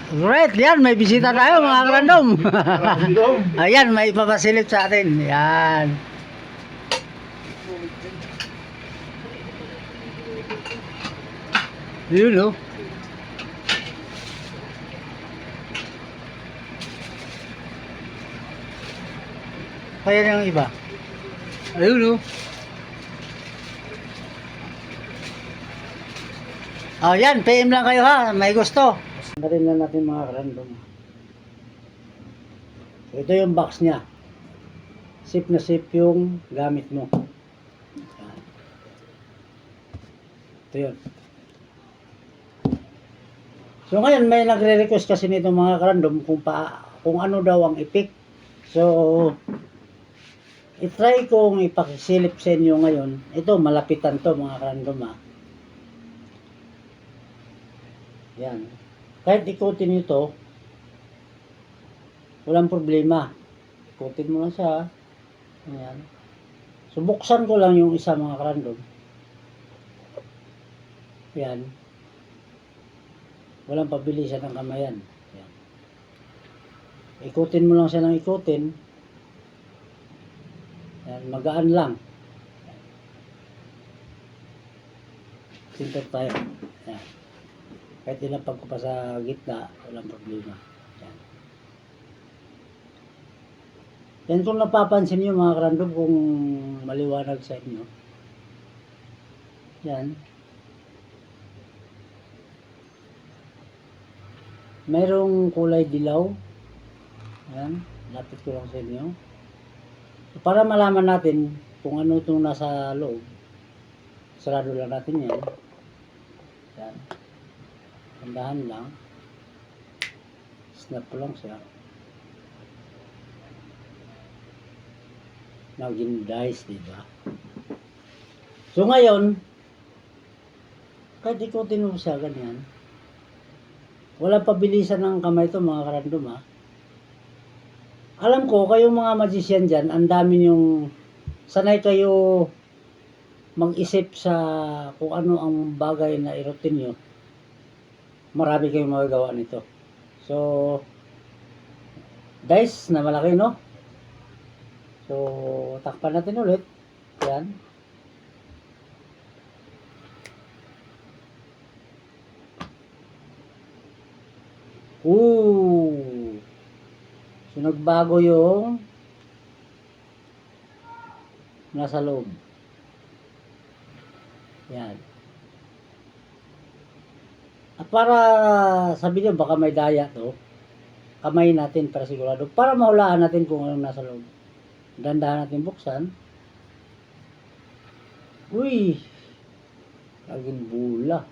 Right, yan, may bisita tayo mga random. Random. Ayan, may ipapasilip sa atin. Yan. Yun, no? Kaya yung iba. Ayun, no? Oh, yan, PM lang kayo ha, may gusto. Rin na natin mga random. Ito yung box niya. Sip na sip yung gamit mo. Yan. Ito yun. So ngayon may nagre-request kasi nito mga random kung ano daw ang epic. So i-try kong ipakisilip sa inyo ngayon. Ito malapitan to mga random ha. Yan. Kahit ikutin nyo walang problema. Ikutin mo lang siya. Ayan. So, buksan ko lang yung isa mga random. Ayan. Walang pabilisan ng kamayan. Ayan. Ikutin mo lang siya ng ikutin. Ayan. Magaan lang. Sinter tayo. Ayan. Kahit ilapag ko pa sa gitna, walang problema. Yan. Yan kung napapansin nyo mga random kung maliwanag sa inyo. Yan. Mayroong kulay dilaw. Yan. Lapit ko lang sa inyo. So, para malaman natin kung ano itong nasa loob, sarado lang natin yan. Yan. Tandahan lang. Snap ko lang siya. Naging dice, diba? So ngayon, kahit ikutin mo siya ganyan, walang pabilisan ng kamay ito mga karandom ha. Alam ko, kayong mga magician dyan, ang dami yung sanay kayo mag-isip sa kung ano ang bagay na i-routine nyo. Marami kayong magagawa nito. So, dice na malaki, no? So, takpan natin ulit. Yan. Ooh! So, nagbago yung nasa loob. Yan. At para sabi nyo, baka may daya to, kamay natin para sigurado. Para mahulaan natin kung anong nasa loob. Dandahan natin buksan. Uy! Laging bula.